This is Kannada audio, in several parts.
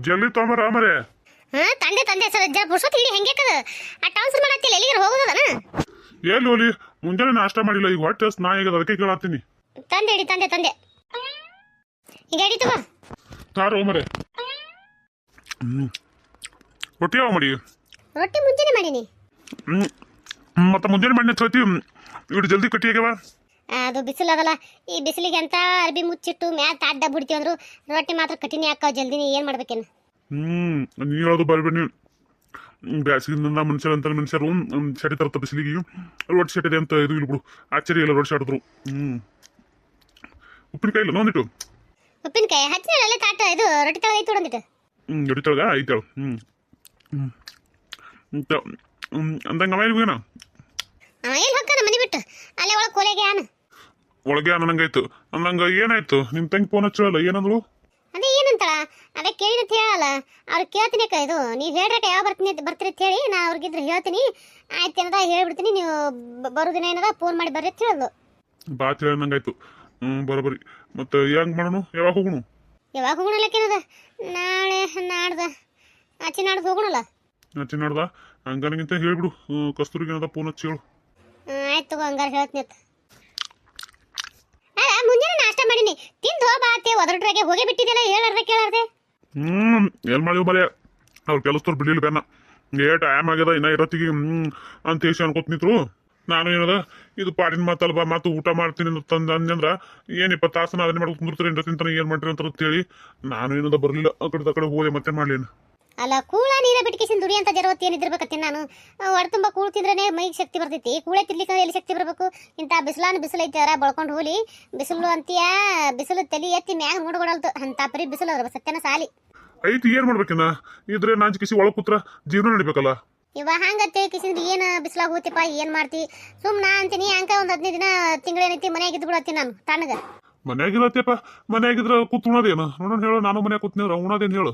ಜಲ್ದಿ ತೊಂಬರ ಮರೆ. ಹಾ ತಂದೆ ತಂದೆ ಸರ್ ಜರ ಪುರ್ಸೊತ್ ಇಲ್ಲಿ ಹೆಂಗೆ ಕದ ಆ ಟೌನ್ಸ್ ಮಾಡತ್ತಿಲ್ಲ ಎಲ್ಲಿಗೆ ಹೋಗೋದನ ಎಲ್ಲಿ ಹೋಲಿ ಮುಂಜಾನೆ ನಾಷ್ಟ ಮಾಡಿಲ್ಲ ಈಗ ಹೊಟ್ಟೆ ನಾ ಈಗ ಅದಕ್ಕೆ ಕೇಳತ್ತೀನಿ. ತಂದೆ ತಂದೆ ತಂದೆ ಈಗ ಎಡಿ ತಗೋ ತಾರೋ ಮರೆ. ರೊಟ್ಟಿ ಯಾವ ಮಾಡಿ ರೊಟ್ಟಿ ಮುಂಜಾನೆ ಮಾಡೀನಿ. ಮತ್ತೆ ಮುಂಜಾನೆ ಮಾಡಿ ಚೋತಿ ಇಟ್ಟು ಜಲ್ದಿ ಕಟ್ಟಿ ಆಗ್ಯಾವ. ಅದು ಬಿಸಿಲು ಅದಲ್ಲ ಈ ಬಿಸಿಲಿಗೆ ಅಂತ ಅರ್ಬಿ ಮುಚ್ಚಿಟ್ಟು ಮ್ಯಾಲ ಅಡ್ಡ ಬಿಡ್ತೀವಿ ಅಂದ್ರು ರೊಟ್ಟಿ ಮಾತ್ರ ಕಟ್ಟಿನಿ ಹಾಕಾವ್ ಜಲ್ದಿನಿ ಏನ್ ಮಾಡ್ಬೇಕೇನು. ನೀ ಹೇಳೋದು ಬರ್ಬೇಡಿ. ಬ್ಯಾಸಿಗಿಂದ ಮನುಷ್ಯರು ಶೆಟಿ ತರತ್ತ ಬಿಸಿಲಿಗೆ ರೊಟ್ಟಿ ಶೆಟ್ಟಿದೆ ಅಂತ ಇದು ಇಲ್ಲಿ ಬಿಡು. ಆಶ್ಚರ್ಯ ಇಲ್ಲ ರೊಟ್ಟಿ ಶಾಡಿದ್ರು. ಉಪ್ಪಿನಕಾಯಿ ಇಲ್ಲ ಒಂದಿಟ್ಟು. ಉಪ್ಪಿನಕಾಯಿ ಹಚ್ಚಿನಲ್ಲ ತಾಟ ಇದು ರೊಟ್ಟಿ ತಳಗ ಐತು ಒಂದಿಟ್ಟು. ರೊಟ್ಟಿ ತಳಗ ಐತಾಳ. ಅಂದಂಗ ಅವ ಎಲ್ಲಿಗೇನ ಎಲ್ಲಿ ಹೋಗ್ತಾನ ಮನೆ ಬಿಟ್ಟು ಅಲ್ಲೇ ಒಳಗೆ ಕೋಲೆಗೆ ಆನ ಒಳಗೆ ಅನ್ನಂಗಾಯ್ತು. ಅಂದಂಗ ಏನಾಯ್ತು ನಿಮ್ ತಂಗಿ ಫೋನ್ ಹಚ್ಚಲ್ಲ ಏನಂದ್ರು? ಅದೇ ಏನಂತಾಳ ಅದೇ ಕೇಳಿದ ಹೇಳಲ್ಲ ಅವ್ರಿಗೆ ಕೇಳ್ತೀನಿ ಇದು ನೀವು ಹೇಳ್ರಕ ಯಾವ ಬರ್ತೀನಿ ಬರ್ತೀರಿ ಅಂತ ಹೇಳಿ ನಾ ಅವ್ರಿಗಿದ್ರೆ ಹೇಳ್ತೀನಿ ಆಯ್ತು ಏನದ ಹೇಳ್ಬಿಡ್ತೀನಿ ನೀವು ಬರೋದಿನ ಏನದ ಫೋನ್ ಮಾಡಿ ಬರ್ರಿ ಅಂತ ಹೇಳೋದು. ಬಾತ್ ಹೇಳಂಗಾಯ್ತು. ಬರೋಬರಿ. ಮತ್ತೆ ಹೆಂಗ್ ಮಾಡೋಣ? ಯಾವಾಗ ಹೋಗೋಣ? ಯಾವಾಗ ಹೋಗೋಣಲ್ಲಕ್ಕೇನದ ನಾಳೆ ನಾಡ್ದ ಆಚೆ ನಾಡ್ದು ಹೋಗೋಣಲ್ಲ. ಆಚೆ ನಾಡ್ದ ಹಂಗನಿಗಿಂತ ಹೇಳ್ಬಿಡು. ಕಸ್ತೂರಿಗೆ ಏನದ ಫೋನ್ ಹಚ್ಚಿ ಹೇಳು. ಆಯ್ತು ತಗೋ ಹಂಗಾರ ಹೇಳ್ತೀನಿ ಅಂತ. ಮುಂಜಾನೆ ನಾಷ್ಟ ಮಾಡೀನಿ ತಿಂದು ಹೋಗ್ಬಾತೆ ಒದರಟ್ರಾಗೆ ಹೋಗಿ ಬಿಟ್ಟಿದ್ದೆಲ್ಲ ಹೇಳಾರ್ದೆ ಕೇಳಾರ್ದೆ. ಏನ್ ಮಾಡಿವ್ ಬರೇ ಅವ್ರು ಕೆಲಸದವ್ರು ಬಿಡ್ಲಿಲ್ಲ ಬೇನ ಏಟ್ ಆಯಾಮ್ ಆಗ್ಯದ ಇನ್ನ ಇರತ್ತಿಗೆ ಅಂತ ಹೇಳಿ ಅನ್ಕೋತ ನಿಂತ್ರು. ನಾನು ಏನದ ಇದು ಪಾಡಿನ ಮಾತಲ್ಬ ಮಾತು ಊಟ ಮಾಡ್ತೀನಿ ತಂದ ಅಂದ್ರ ಏನ್ 20 ತಾಸನ ಅದನ್ನ ಮಾಡ್ಕೊಂಡು ಕುಂದಿರ್ತಾರೆ ತಿಂತಾನೆ ಏನ್ ಮಾಡ್ರಿ ಅಂತ ಹೇಳಿ ನಾನು ಏನದ ಬರ್ಲಿಲ್ಲ. ಆ ಕಡೆ ಹೋದೆ ಮತ್ತೆ ಮಾಡ್ಲೇನು. ಅಲ್ಲ ಕೂಳ ನೀರ ಬಿಟ್ಕಿಸಿನ ದುಡಿ ಅಂತ ಜರವತ್ತಿ ಏನಿದ್ದಿರ್ಬೇಕತ್ತೀನಿ ನಾನು. ಹೊಡೆ ತುಂಬ ಕೂಳ್ ತಿಂದ್ರೆ ಮೈಗೆ ಶಕ್ತಿ ಬರ್ತೈತಿ. ಕೂಳೆ ತಿರ್ಲಿಕ್ಕೆ ಎಲ್ಲಿ ಶಕ್ತಿ ಬರಬೇಕು? ಇಂಥ ಬಿಸಿಲು ಐತಿ ಅರ ಬಳ್ಕೊಂಡು ಹೋಲಿ ಬಿಸಿಲು ಅಂತೀಯ ಬಿಸಿಲು ತಲಿ ಎತ್ತಿ ಮ್ಯಾಗ ನೋಡ್ಕೊಡಲ್ತು ಅಂತ ಪರಿ ಬಿಸಿಲು ಅದ್ರ ಸತ್ಯನ ಸಾಲಿ ಐತಿ. ಏನ್ ಮಾಡ್ಬೇಕಿನ್ನ ಇದ್ರೆ ನಾಂಚ್ ಕಿಸಿ ಒಳಗ್ ಕೂತ್ರ ಜೀವನ ನಡಿಬೇಕಲ್ಲ. ಇವ ಹಂಗತ್ತೆ ಕಿಸಿಂದ ಏನ್ ಬಿಸಿಲಾಗ ಹೋತಿಪ್ಪ ಏನ್ ಮಾಡ್ತಿ ಸುಮ್ನ ಅಂತೀನಿ. ಅಂಕ ಒಂದ್ 15 ದಿನ ತಿಂಗಳೇನೈತಿ ಮನ್ಯಾಗ ಇದ್ದು ಬಿಡತ್ತೀನಿ ನಾನು ತಣ್ಣಗ. ಮನ್ಯಾಗಿರತ್ತಪ್ಪ ಮನ್ಯಾಗಿದ್ರ ಕೂತ್ ಉಣದೇನು ನೋಡೋಣ ಹೇಳು. ನಾನು ಮನ್ಯಾಗ ಕೂತ್ನಿದ್ರ ಉಣದೇನು ಹೇಳು.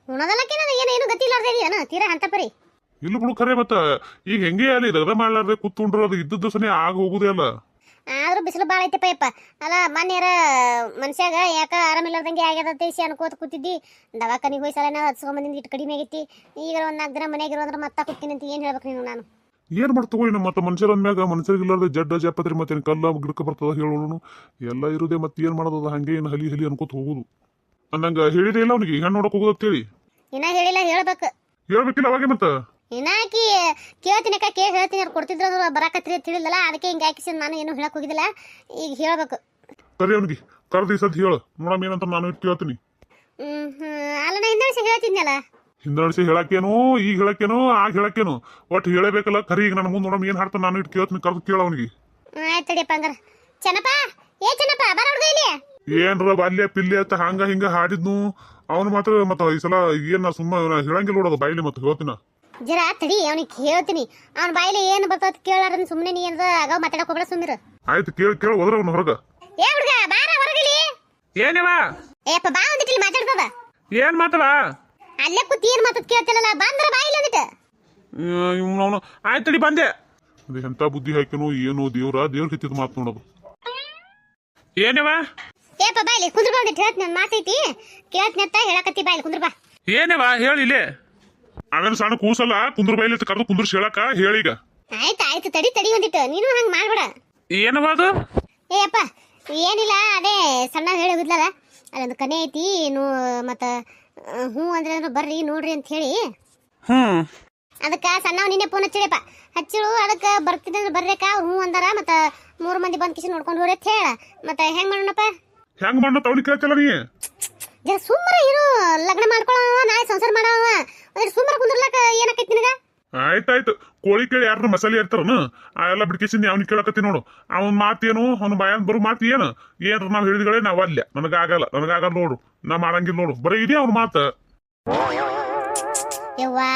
ಉಣದಲ್ಲಕ್ಕೇನದ ಏನು ಗತಿಲಾರ್ದೆ ಇದೆಯೇನು ತೀರಾ ಅಂತ ಪರಿ ಇಲ್ಲ ಬಿಡು ಖರೆ. ಮತ್ತ ಈಗ ಹೆಂಗೆ ಅಲ್ಲಿ ರಗಡ ಮಾಡ್ಲಾರ್ದೆ ಕೂತ್ಕೊಂಡ್ರು ಅದು ಇದ್ದದ್ದು ಸನೇ ಆಗ ಹೋಗುದೇ ಅಲ್ಲ. ಆದ್ರೂ ಬಿಸಿಲು ಭಾಳ ಐತಪ್ಪ ಯಪ್ಪ. ಅಲ್ಲ ಮನ್ಯಾರ ಮನುಷ್ಯಾಗ ಯಾಕ ಆರಾಮಿಲ್ಲಾರ್ದಂಗೆ ಆಗ್ಯದ ತೇಸಿ ಅನ್ಕೋತ ಕೂತಿದ್ದಿ. ದವಾಖಾನಿಗೆ ಹೋಗಿ ಸಲ ಹಚ್ಕೊಂಬಂದಿದ್ದು ಇಟ್ಟು ಕಡಿಮೆ ಆಗೈತಿ. ಈಗ ಒಂದ್ 4 ದಿನ ಮನೆಯಾಗಿರೋ ಅಂದ್ರೆ ಮತ್ತೆ ಕೂತೀನಿ ಅಂತ ಏನ್ ಹೇಳ್ಬೇಕು ನೀನು? ನಾನು ಏನ್ ಮಾಡ್ತಗೋ ನಮ್ಮ ಮತ್ತೆ ಮನುಷ್ಯರ ಅಂದ್ಮ್ಯಾಗ ಮನುಷ್ಯರಿಗಿಲ್ಲಾರ್ದೆ ಜಡ್ಡ ಜಾಪತ್ರಿ ಮತ್ತೆ ಕಲ್ಲ ಗಿಡಕ ಬರ್ತದ ಹೇಳೋನು ಎಲ್ಲ ಇರುದೇ. ಮತ್ತೆ ಏನ್ ಮಾಡೋದ ಹಂಗೆ ಏನು ಹಲಿ ಅನ್ಕೋತ ಹೋಗುದು. ಅಂದಂಗ ಹೇಳಿದೆ ಇಲ್ಲ ಅವ್ನಿಗೆ ಹೆಣ್ಣು ನೋಡಕ್ ಹೋಗೋದ್ ಹೇಳಿ. ಇನ್ನ ಹೇಳಿಲ್ಲ ಹೇಳ್ಬೇಕು. ಹೇಳ್ಬೇಕಿಲ್ಲ ಅವಾಗೆ ಮತ್ತ ಇನ್ನಾಕಿ ಕೇಳ್ತೀನಕ್ಕ ಹೇಳ್ತೀನಿ ಅವ್ರು ಕೊಡ್ತಿದ್ರು ಬರಾಕತ್ರಿ ಅಂತ ಹೇಳಿಲ್ಲಲ್ಲ ಅದಕ್ಕೆ ಹಿಂಗೆ ಹಾಕಿಸಿ ನಾನು ಏನು ಹೇಳಕ್ ಹೋಗಿದ್ದಿಲ್ಲ. ಈಗ ಹೇಳ್ಬೇಕು. ಕರಿ ಅವ್ನಿಗೆ ಕರ್ದು ಈ ಸದ್ ಹೇಳು ನೋಡಮ್ ಏನಂತ ನಾನು ಇಟ್ಟು ಕೇಳ್ತೀನಿ. ಅಲ್ಲ ನಾ ಹಿಂದೆ ವಿಷಯ ಹೇಳ್ತಿದ್ನಲ್ಲ. ಹಿಂದಡಿಸಿ ಹೇಳಕ್ಕೇನು ಈಗ ಹೇಳಕ್ಕೇನು ಆಗ ಹೇಳಕ್ಕೇನು ಒಟ್ಟು ಹೇಳಬೇಕಲ್ಲ. ಕರಿ ಈಗ ನನ್ನ ಮುಂದೆ ನೋಡಮ್ ಏನ್ ಹಾಡ್ತಾನ ನಾನು ಇಟ್ಟು ಕೇಳ್ತೀನಿ. ಕರ್ದು ಕೇಳ ಅವನಿಗೆ. ಆಯ್ತು ತಡಿಯಪ್ಪ ಹಂಗಾರ. ಚೆನ್ನಪ್ಪ ಚೆನ್ನಪ್ಪ ಬರ ಹುಡುಗ ಇಲ್ಲಿ ಏನ್ರ ಬಾಲ್ಯ ಪಿಲ್ಲೆ ಅಂತ ಹಂಗ ಹಿಂಗ ಹಾಡಿದ್ನು ಅವನು ಮಾತ್ರ ಮತ್ತ ಈ ಸಲ ಏನ್ ಸುಮ್ಮ ಹೇಳಂಗಿಲ್ಲ ನೋಡೋದು ಬಾಯಿಲಿ ಮತ್ತೆ ಹೇಳ್ತೀನ. ಜರ ತಡಿ ಅವನಿಗೆ ಹೇಳ್ತೀನಿ. ಅವ್ನ ಬಾಯಿಲಿ ಏನು ಬರ್ತದ ಕೇಳಾರ ಸುಮ್ಮನೆ ನೀ ಏನಾರ ಆಗ ಮಾತಾಡಕ್ ಹೋಗ್ಬೇಡ ಸುಮ್ಮಿರು. ಆಯ್ತು ಕೇಳ ಹೋದ್ರ ಅವ್ನ ಹೊರಗ. ಏ ಹುಡುಗ ಬಾರ ಹೊರಗಲಿ. ಏನವ ಏಪ್ಪ ಬಾ ಒಂದಿಟ್ಟು ಮಾತಾಡ್ತದ. ಏನ್ ಮಾತವ ಅಲ್ಲೇ ಕೂತಿ ಏನ್ ಮಾತಾಡ್ ಕೇಳ್ತಿಲ್ಲ ಬಂದ್ರ ಬಾಯಿಲಿ ಒಂದಿಟ್ಟು. ಅವನು ಆಯ್ತಡಿ ಬಂದೆ. ಅದೇ ಎಂತ ಬುದ್ಧಿ ಹಾಕ್ಯನು ಏನು ದೇವ್ರ ಹಿತ್ತಿದ ಮಾತು ನೋಡೋದು. ಏನವ ಏಪ್ಪ ಬಾಯಿಲಿ ಕುಂದ್ರ ಬಾ ಒಂದಿಟ್ಟು ಹೇಳ್ತೀನಿ ನನ್ನ ಮಾತೈತಿ ಕೇಳ್ತೀನಿ ಅಂತ ಹೇಳಕತ್ತಿ ಬಾಯಿಲಿ ಕುಂದ್ರ ಬಾ. ಏನವ ಹೇಳಿಲೆ ಅವೇನು ಸಣ್ಣ ಕೂಸಲ್ಲ ಕುಂದ್ರ ಬೈಲಿ ಕರೆದು ಕುಂದ್ರಿಸಿ ಹೇಳಕ ಹೇಳೀಗ. ಆಯ್ತು ತಡಿ ಒಂದಿಟ್ಟು ನೀನು ಹಂಗ ಮಾಡ್ಬೇಡ. ಏನವ ಅದು? ಏಪ್ಪ ಏನಿಲ್ಲ ಅದೇ ಸಣ್ಣ ಹೇಳಿ ಹೋಗಿದ್ಲಲ್ಲ ಅಲ್ಲೊಂದು ಕನೆ ಐತಿ ಮತ್ತ ಹ್ಞೂ ಅಂದ್ರೆ ಬರ್ರಿ ನೋಡ್ರಿ ಅಂತ ಹೇಳಿ ಅದಕ್ಕೆ ಸಣ್ಣವ್ ನಿನ್ನೆ ಫೋನ್ ಹಚ್ಚಿಡಪ್ಪ ಹಚ್ಚಿಳು. ಅದಕ್ಕೆ ಬರ್ತಿದ್ದಂದ್ರೆ ಬರ್ರೇಕ ಅವ್ರು ಹ್ಞೂ ಅಂದಾರ. ಮತ್ತೆ 3 ಮಂದಿ ಬಂದ್ ಕಿಸಿ ನೋಡ್ಕೊಂಡು ಹೋಗ್ರಿ ಅಂತ ಹೇಳ. ಮತ್ತೆ ಹೆಂಗ್ ಮಾಡೋಣಪ್ಪ? ಹೆಂಗ್ ಮಾಡೋ ತವನಿ ಕೇಳ್ತಿಲ್ಲ ನೀ ಜರ ಸುಮ್ಮನೆ ಇರು. ಲಗ್ನ ಮಾಡ್ಕೊಳವ ನಾಳೆ ಸಂಸಾರ ಮಾಡವ ಸುಮ್ಮನೆ ಕುಂದ್ರಲಕ್ಕ ಏನಕ್ಕೈತಿ ನಿನಗ? ಆಯ್ತಾಯ್ತು ಕೋಳಿ ಕೇಳಿ ಯಾರನ್ನ ಮಸಾಲೆ ಇರ್ತಾರನ ಆ ಎಲ್ಲ ಬಿಡ್ಕೇಸಿಂದ ಅವ್ನಿಗೆ ಕೇಳಕತ್ತಿ ನೋಡು. ಅವನ್ ಮಾತೇನು ಅವ್ನ ಬಾಯನ್ ಬರೋ ಮಾತು ಏನ ಏನ್ರ ನಾವ್ ಹೇಳಿದ್ಗಳೇ ನಾವ್ ಅಲ್ಯ ನನಗಾಗಲ್ಲ ನೋಡು. ನಾ ಮಾಡಂಗಿಲ್ಲ ನೋಡು ಬರೀ ಇದೆಯಾ ಅವ್ನ ಮಾತ. ಯವ್ವಾ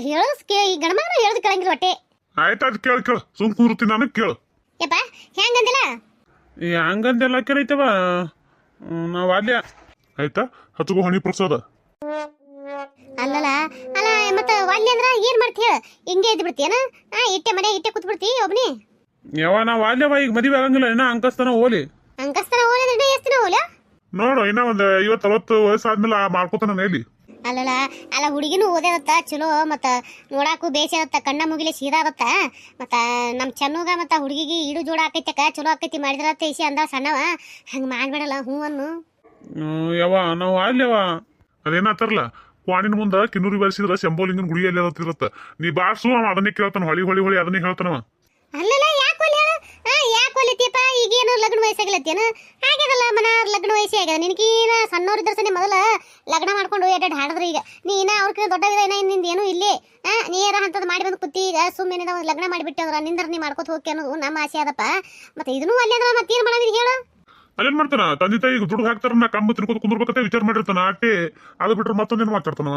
ಹೇಳಸ್ ಈ ಗಣಮನ ಹೇಳದ್ ಕೇಳಂಗಿಲ್ಲ ಹೊಟ್ಟೆ. ಆಯ್ತಾಯ್ತು ಕೇಳ ಸುಮ್ ಕೂರ್ತೀನಿ ನಾನು ಕೇಳು. ಯಪ್ಪ ಹೆಂಗಂದಿಲ್ಲ ಹಂಗಂದೆಲ್ಲ ಕೇಳೈತವ ನಾವ್ ಅಲ್ಯ. ಆಯ್ತಾ ಹಚ್ಚಗೋ ಹಣಿ ಪ್ರಸಾದ. ಅಲ್ಲ ಮತ್ತ ವಾಲ್ಯ ಅಂದ್ರ ಏನ್ ಮಾಡ್ತೀಯ? ಹಿಂಗೆ ಇದ್ ಬಿಡ್ತೀಯನ? ಇಟ್ಟೆ ಮನೆ ಇಟ್ಟೆ ಕೂತ್ ಬಿಡ್ತಿ ಒಬ್ನಿ? ಯಾವ ನಾವ್ ಅಲ್ಯವ ಈಗ ಮದುವೆ ಆಗಂಗಿಲ್ಲ ಇನ್ನ ಅಂಕಸ್ತನ ಹೋಲಿ. ಅಂಕಸ್ತನ ಹೋಲಿದ್ರೆ ಎಷ್ಟ್ ದಿನ ಹೋಲ? ನೋಡು ಇನ್ನ ಒಂದ್ 50-60 ವಯಸ್ಸಾದ್ಮೇಲೆ ಮಾಡ್ಕೋತಾನ ಎಲ್ಲಿ. ಅಲ್ಲಲ್ಲ ಅಲ್ಲ ಹುಡುಗಿನೂ ಓದೇದತ್ತ ಚಲೋ ಮತ್ತ ನೋಡಾಕು ಬೇಸದತ್ತ ಕಣ್ಣ ಮುಗಿಲಿ ಸೀದಾ ಅದತ್ತ ಮತ್ತ ನಮ್ಮ ಚೆನ್ನೂಗ ಮತ್ತ ಹುಡುಗಿಗೆ ಇಡು ಜೋಡ ಆಕೈತಕ್ಕ ಚಲೋ ಆಕೈತಿ ಮಾಡಿದ್ರ ತೇಸಿ ಅಂದ ಸಣ್ಣವ ಹಂಗ ಮಾಡ್ಬೇಡಲ್ಲ ಹ್ಞೂ ಅನ್ನು ಯವ್ವ ನಾವು ಅಲ್ಲೇವ ಅದೇನಾತಾರಲ್ಲ ಕ್ವಾಣಿನ ಮುಂದ ಕಿನ್ನೂರಿ ಬರ್ಸಿದ್ರ ಶಂಭೋಲಿಂಗನ ಗುಡಿ ಎಲ್ಲಿ ಇರತ್ತ ನೀ ಬಾರ್ಸು ಅವ ಅದನ್ನೇ ಕೇಳ್ತಾನ ಹೊಳಿ ಹೊಳಿ ಹೊಳಿ ಅದನ್ನೇ ಹೇಳ್ತಾನವ. ಅಲ್ಲಲ್ಲ ಯಾಕೆ ಒಲ್ಲೆ ಹೇಳು ಯಾಕೆ ಒಲಿತೀಪ ಈಗೇನು ಲಗ್ನ ವಯಸ್ಸಾಗಿಲ್ಲತ್ತೇನು ಆಗ್ಯದಲ್ಲ ಮನ ಲಗ್ನ ವಯಸ್ಸೇ ಆಗ್ಯದ ನಿನಗೀನ ಸಣ್ಣವ್ರಿದ್ರ ಸನಿ ಮೊದಲ ಲಗ್ನ ಮಾಡ್ಕೊಂಡು ಎಡ್ಡೆಡ್ ಹಾಡಿದ್ರು ಈಗ ನೀನ ಅವ್ರಕಿನ ದೊಡ್ಡವಿದ ನಿಂದ ಏನು ಇಲ್ಲೇ ನೀರ ಅಂತದ್ ಮಾಡಿ ಬಂದು ಕುತ್ತಿ ಈಗ ಸುಮ್ಮನೆ ಒಂದು ಲಗ್ನ ಮಾಡಿಬಿಟ್ಟದ್ರ ನಿಂದ್ರ ನೀ ಮಾಡ್ಕೊತ ಹೋಗಿ ಅನ್ನೋದು ನಮ್ಮ ಆಸೆ ಅದಪ್ಪ ಮತ್ತೆ ಇದನ್ನೂ ಅಲ್ಲೇ ಅಂದ್ರೆ ಮತ್ತೇನು ಮಾಡೋದಿರಿ ಹೇಳು. ಅಲ್ಲೇನ್ ಮಾಡ್ತಾನ ತಂದೆ ತಾಯಿ ದುಡ್ಡು ಹಾಕ್ತಾರ ನಾ ಕಂಬ ತಿನ್ಕೋತ ಕುಂದ್ರಬೇಕಂತ ವಿಚಾರ ಮಾಡಿರ್ತಾನ ಅಟ್ಟೆ ಅದು ಬಿಟ್ರೆ ಮತ್ತೊಂದೇನು ಮಾತಾಡ್ತಾನವ.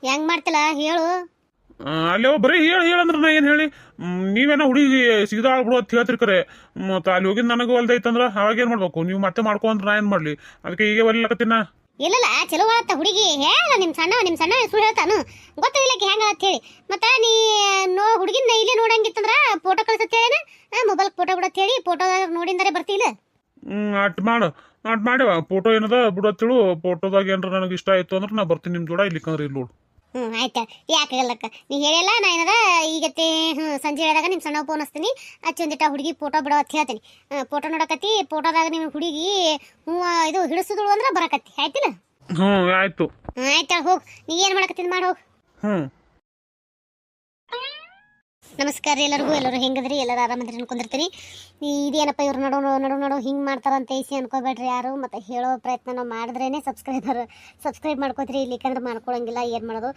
ಹೆಂಗ್ ಮಾಡ್ತಿಲ್ಲ ಹೇಳು. ಅಲ್ಲೇವ ಬರೀ ಹೇಳಂದ್ರ ನಾ ಏನು ಹೇಳಿ ನೀವೇನ ಹುಡುಗಿ ಸೀದಾ ಆಗ್ಬಿಡು ಅಂತ ಹೇಳ್ತಿರಿ ಕರೆ ಮತ್ತೆ ಅಲ್ಲಿ ಹೋಗಿದ್ ನನಗೂ ಹೊಲ್ದೈತಂದ್ರ ಅವಾಗ ಏನ್ ಮಾಡ್ಬೇಕು ನೀವು ಮತ್ತೆ ಮಾಡ್ಕೊ ಅಂದ್ರೆ ನಾ ಏನ್ ಮಾಡ್ಲಿ ಅದಕ್ಕೆ ಈಗ ಒಲ್ಲಕತ್ತೀನ. ಇಲ್ಲಲ್ಲ ಚಲೋ ಆಳತ್ತ ಹುಡುಗಿ ಹೇಳ ನಿಮ್ಮ ಸಣ್ಣ ಸುಳ್ಳು ಹೇಳ್ತಾನು ಗೊತ್ತಾಗಿಲ್ಲಕ್ಕೆ ಹೆಂಗ ಅಂತ ಹೇಳಿ ಮತ್ತ ನೀ ಹುಡುಗಿನ ಇಲ್ಲಿ ನೋಡಂಗಿತ್ತಂದ್ರ ಫೋಟೋ ಕಳ್ಸತ್ತೇನ ಮೊಬೈಲ್ ಫೋಟೋ ಬಿಡತ್ ಹೇಳಿ ಫೋಟೋದಾಗ ನೋಡಿಂದರೆ ಬರ್ತಿಲ್ಲ. ಅಟ್ ಮಾಡ್ಯವ ಫೋಟೋ ಏನದ ಬಿಡತ್ತೇಳು ಫೋಟೋದಾಗ ಏನಾರ ನನಗೆ ಇಷ್ಟ ಆಯ್ತು ಅಂದ್ರೆ ನಾ ಬರ್ತೀನಿ ನಿಮ್ಮ ಜೋಡ ಇಲ್ಲಿಕಂದ್ರೆ ಇಲ್ಲಿ ನೋಡು. ಆಯ್ತಾ ಯಾಕಾಗಲ್ಲಕ್ಕ ನೀ ಹೇಳಿಲ್ಲ ನಾ ಏನದ ಈಗತ್ತೆ ಸಂಜೆ ಹೇಳಿದಾಗ ನಿಮ್ಮ ಸಣ್ಣ ಫೋನ್ ಹಚ್ತೀನಿ ಒಂದಿಟ್ಟ ಹುಡುಗಿ ಫೋಟೋ ಬಿಡೋ ಅಂತ ಹೇಳ್ತೀನಿ ಫೋಟೋ ನೋಡಕತ್ತಿ ಫೋಟೋದಾಗ ನಿಮ್ಮ ಹುಡುಗಿ ಇದು ಹಿಡಿಸಿದಳು ಅಂದ್ರೆ ಬರಕತ್ತಿ ಆಯ್ತಿಲ್ಲ. ಆಯ್ತು ಆಯ್ತಾ ಹೋಗ್ ನೀ ಏನು ಮಾಡಕತ್ತೀನಿ ಮಾಡಿ ಹೋಗ್. ನಮಸ್ಕಾರ ಎಲ್ಲರೂ ಹೆಂಗದ್ರಿ ಎಲ್ಲರೂ ಆರಾಮದ್ರಿ ಅನ್ಕೊಂಡಿರ್ತೀನಿ. ಇದೇನಪ್ಪ ಇವ್ರು ನಡು ಹಿಂಗೆ ಮಾಡ್ತಾರಂತ ಐಸಿ ಅನ್ಕೋಬೇಡ್ರಿ ಯಾರು ಮತ್ತೆ ಹೇಳೋ ಪ್ರಯತ್ನ ನಾವು ಮಾಡಿದ್ರೇನೆ ಸಬ್ಸ್ಕ್ರೈಬ್ ಮಾಡ್ಕೋತೀರಿ ಇಲ್ಲಿಕಂದ್ರೆ ಮಾಡ್ಕೊಳಂಗಿಲ್ಲ ಏನು ಮಾಡೋದು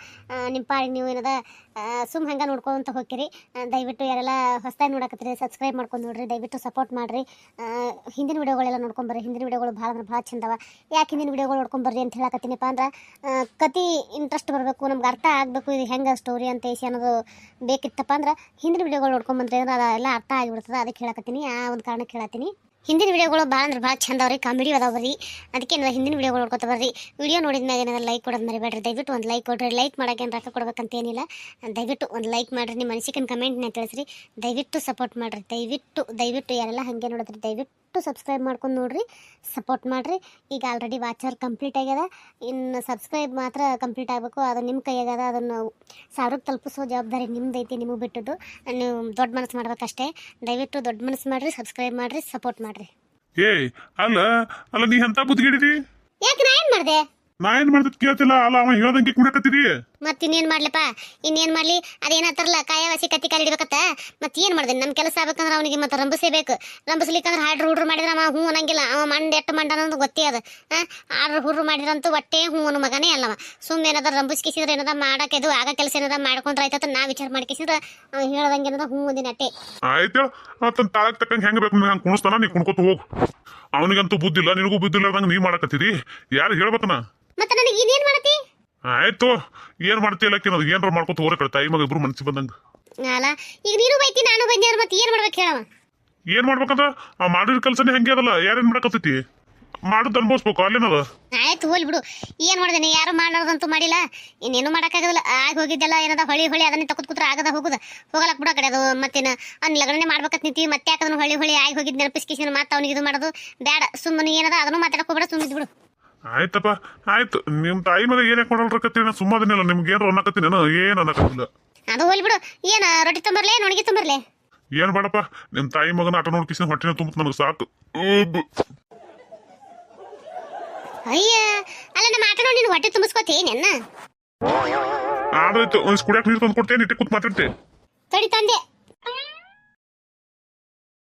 ನಿಮ್ಮ ಪಾಡಿಗೆ ನೀವು ಏನದ ಸುಮ್ ಹಂಗೆ ನೋಡ್ಕೊಂತ ಹೋಗ್ತೀರಿ. ದಯವಿಟ್ಟು ಯಾರೆಲ್ಲ ಹೊಸದಾಗಿ ನೋಡಕತ್ತೀರಿ ಸಬ್ಸ್ಕ್ರೈಬ್ ಮಾಡ್ಕೊಂಡು ನೋಡ್ರಿ ದಯವಿಟ್ಟು ಸಪೋರ್ಟ್ ಮಾಡಿರಿ. ಹಿಂದಿನ ವಿಡಿಯೋಗಳೆಲ್ಲ ನೋಡ್ಕೊಂಬರ್ರಿ ಹಿಂದಿನ ವಿಡಿಯೋಗಳು ಭಾಳ ಚಂದವ. ಯಾಕೆ ಹಿಂದಿನ ವಿಡಿಯೋಗಳು ನೋಡ್ಕೊಂಬರ್ರಿ ಅಂತ ಹೇಳಕತ್ತೀನಿಪ್ಪ ಅಂದ್ರೆ ಕತಿ ಇಂಟ್ರೆಸ್ಟ್ ಬರಬೇಕು ನಮ್ಗೆ ಅರ್ಥ ಆಗಬೇಕು ಇದು ಹೆಂಗೆ ಸ್ಟೋರಿ ಅಂತ ಐಸಿ ಅನ್ನೋದು ಬೇಕಿತ್ತಪ್ಪ ಅಂದ್ರೆ ಹಿಂದಿನ ವಿಡಿಯೋಗಳು ನೋಡ್ಕೊಂಬಂದ್ರೆ ಅಂದ್ರೆ ಅದೆಲ್ಲ ಅರ್ಥ ಆಗಿಬಿಡ್ತದೆ ಅದಕ್ಕೆ ಹೇಳಕತ್ತೀನಿ ಆ ಒಂದು ಕಾರಣಕ್ಕೆ ಹೇಳತ್ತೀನಿ. ಹಿಂದಿನ ವಿಡಿಯೋಗಳು ಭಾಳ ಚಂದ ಅವ್ರಿ ಕಾಮಿಡಿ ಅದಾವ ಬರ್ರಿ ಅದಕ್ಕೆ ಏನಾರ ಹಿಂದಿನ ವಿಡಿಯೋಗಳು ನೋಡ್ಕೊತ ಬರ್ರಿ. ವಿಡಿಯೋ ನೋಡಿದ ಮ್ಯಾಗ ಏನಾದ್ರು ಲೈಕ್ ಕೊಡೋದು ಮರಿಬೇಡ್ರಿ ದಯವಿಟ್ಟು ಒಂದು ಲೈಕ್ ಕೊಡ್ರಿ. ಲೈಕ್ ಮಾಡೋಕೆ ಏನು ರೊಕ್ಕ ಕೊಡ್ಬೇಕಂತ ಏನಿಲ್ಲ ದಯವಿಟ್ಟು ಒಂದು ಲೈಕ್ ಮಾಡಿರಿ ನಿಮ್ಮ ಅನಿಸಿಕೆನ ಕಮೆಂಟ್ನ ತಿಳಿಸ್ರಿ ದಯವಿಟ್ಟು ಸಪೋರ್ಟ್ ಮಾಡಿರಿ ದಯವಿಟ್ಟು ಯಾರೆಲ್ಲ ಹಾಗೆ ನೋಡಿದ್ರಿ ದಯವಿಟ್ಟು ಸಬ್ಸ್ಕ್ರೈಬ್ ಮಾಡ್ಕೊಂಡು ನೋಡ್ರಿ ಸಪೋರ್ಟ್ ಮಾಡಿರಿ. ಈಗ ಆಲ್ರೆಡಿ ವಾಚರ್ ಕಂಪ್ಲೀಟ್ ಆಗ್ಯದ ಇನ್ನು ಸಬ್ಸ್ಕ್ರೈಬ್ ಮಾತ್ರ ಕಂಪ್ಲೀಟ್ ಆಗಬೇಕು ಅದು ನಿಮ್ಮ ಕೈಯಾಗದ ಅದನ್ನು 1000 ತಲುಪಿಸೋ ಜವಾಬ್ದಾರಿ ನಿಮ್ದೈತಿ ನಿಮಗೆ ಬಿಟ್ಟದ್ದು ನೀವು ದೊಡ್ಡ ಮನಸ್ಸು ಮಾಡ್ಬೇಕಷ್ಟೇ. ದಯವಿಟ್ಟು ದೊಡ್ಡ ಮನಸ್ಸು ಮಾಡಿರಿ ಸಬ್ಸ್ಕ್ರೈಬ್ ಮಾಡಿರಿ ಸಪೋರ್ಟ್ ಮಾಡಿರಿ. ಅಲ್ಲ ನೀ ಎಂತ ಬುದ್ಧಿಗಿಡಿದಿ ಯಾಕೆ ನಾ ಏನು ಮಾಡಿದೆ ನಾ ಏನ್ ಮಾಡ್ತದ ಕೇಳ್ತಿಲ್ಲ ಅಲ್ಲ ಅವ ಹೇಳ್ದಂಗೆ ಕುಡಕತ್ತಿದಿ ಮತ್ತೆ ಇನ್ನೇನು ಮಾಡ್ಲಪ್ಪ ಇನ್ನೇನು ಮಾಡಲಿ ಅದೇನತ್ತಾರಲ್ಲ ಕಾಯವಾಸಿ ಕತ್ತಿ ಕಾಲಿಡ್ಬೇಕತ್ತ ಮತ್ತೆ ಏನು ಮಾಡಿದೆ ನಮ್ಮ ಕೆಲಸ ಆಗ್ಬೇಕಂದ್ರೆ ಅವನಿಗೆ ಮತ್ತೆ ರಂಬಿಸಬೇಕು ರಂಬಿಸ್ಲಿಕ್ಕಂದ್ರೆ ಹಾಡ್ರು ಹುಡ್ರು ಮಾಡಿದ್ರೆ ಅವ ಹ್ಞೂ ಅನ್ನಂಗಿಲ್ಲ ಅವ ಮಂಡ್ ಎಟ್ಟು ಮಂಡ ಅನ್ನೋದು ಗೊತ್ತೇ ಅದು ಆಡ್ರು ಹುಡ್ರು ಮಾಡಿದ್ರಂತೂ ಹೊಟ್ಟೆ ಹ್ಞೂ ಅನ್ನೋ ಮಗನೇ ಅಲ್ಲವ ಸುಮ್ಮನೆ ಏನಾದ್ರು ರಂಬಿಸ್ಕಿಸಿದ್ರೆ ಏನದ ಮಾಡಕ್ಕೆ ಇದು ಆಗ ಕೆಲಸ ಏನದ ಮಾಡ್ಕೊಂಡ್ರೆ ಆಯ್ತದ ನಾ ವಿಚಾರ ಮಾಡ್ಕಿಸಿದ್ರೆ ಅವ್ನು ಹೇಳ್ದಂಗೆ ಏನದ ಹ್ಞೂ ಒಂದಿನ ಅಟ್ಟೆ ಆಯ್ತು ಆತನ ತಾಳಕ್ ತಕ್ಕಂಗೆ ಹೆಂಗ್ ಬೇಕು ಹಂಗೆ ಕುಣಿಸ್ತಾನ ನೀ ಕುಣ್ಕೋತ ಹೋಗು ಅವನಿಗಂತೂ ಬುದ್ಧಿಲ್ಲ ನಿನಗೂ ಬುದ್ಧಿಲ್ಲ ಇಲ್ದಂಗೆ ನೀ ಮಾಡಕತ್ತೀರಿ ಯಾರು ಹೇಳ್ಬೇಕನ ಮತ್ತೆ ನನಗೆ ಇನ್ನೇನು ಮಾಡತಿ ಆಯ್ತು ಏನ್ ಮಾಡ್ತಿಲ್ಲ ಅದು ಏನಾರ ಮಾಡ್ಕೊತ ಹೋರ ಕಡೆ ತಾಯಿ ಮಗ ಇಬ್ರು ಮನ್ಸಿ ಬಂದಂಗ ಅಲ್ಲ ಈಗ ನೀನು ಬೈತಿ ನಾನು ಬೈದ್ಯಾರ ಮತ್ತೆ ಏನು ಮಾಡ್ಬೇಕು ಹೇಳವ ಏನ್ ಮಾಡ್ಬೇಕಂದ್ರ ಆ ಮಾಡಿದ ಕೆಲಸನೇ ಹೆಂಗೆ ಅದಲ್ಲ ಯಾರೇನ್ ಮಾಡಕತ್ತೈತಿ ಮಾಡುದು ಅನ್ಭವಿಸ್ಬೇಕು ಅಲ್ಲೇನದ ಆಯ್ತು ಹೋಲ್ ಬಿಡು ಏನು ಮಾಡಿದೇನೆ ಯಾರು ಮಾಡೋದಂತೂ ಮಾಡಿಲ್ಲ ಇನ್ನೇನು ಮಾಡೋಕ್ಕಾಗಲ್ಲ ಆಗಿ ಹೋಗಿದ್ದೆಲ್ಲ ಏನದ ಹೊಳಿ ಅದನ್ನೇ ತಕೊತ್ ಕೂತ್ರೆ ಆಗದ ಹೋಗಲಕ್ ಬಿಡೋ ಕಡೆ ಅದು ಮತ್ತೇನು ಅವ್ನು ಲಗ್ನೇ ಮಾಡ್ಬೇಕಂತ ನಿಂತೀವಿ ಮತ್ತೆ ಯಾಕದನ್ನು ಹೊಳಿ ಆಗಿ ಹೋಗಿದ್ದು ನೆನಪಿಸ್ಕಿಸಿ ಮತ್ತೆ ಅವ್ನಿಗೆ ಇದು ಮಾಡೋದು ಬೇಡ ಸುಮ್ಮನೆ ಏನದ ಅದನ್ನು ಮಾತಾಡಕೋಬೇಡ ಸುಮ್ಮನೆ ಬಿಡು. ಆಯ್ತಪ್ಪ ಆಯ್ತು ನಿಮ್ ತಾಯಿ ಮಗ ಏನೇ ಕೊಡಲ್ರಕತ್ತೀನಿ ಸುಮ್ಮದಿನಿಲ್ಲ ನಿಮ್ಗೆ ಏನಾರ ಅನ್ನಕತ್ತೀನಿ ಏನ್ ಅನ್ನಕತ್ತಿಲ್ಲ ಅದು ಹೋಲ್ ಬಿಡು ಏನು ರೊಟ್ಟಿ ತುಂಬರ್ಲೆ ನೋಣಿಗೆ ತುಂಬರ್ಲೆ ಏನ್ ಬೇಡಪ್ಪ ನಿಮ್ ತಾಯಿ ಮಗನ ಆಟ ನೋಡ್ಕಿಸಿ ಹೊಟ್ಟಿನ ತುಂಬ ನನಗೆ ಸಾಕು. ಅಯ್ಯ ಅಲ್ಲ ನಮ್ಮ ಆಟ ನೋಡಿ ನೀನು ಹೊಟ್ಟೆ ತುಂಬಿಸ್ಕೋತಿ ನೆನ್ನ ಆದ್ರಾಯ್ತು ಕುಡಿಯಾಕ ನೀರು ತಂದು ಕೊಡ್ತೇನೆ ಇಟ್ಟೆ ಕೂತ್ ಮಾತಾಡ್ತೆ ತಡಿ ತಂದೆ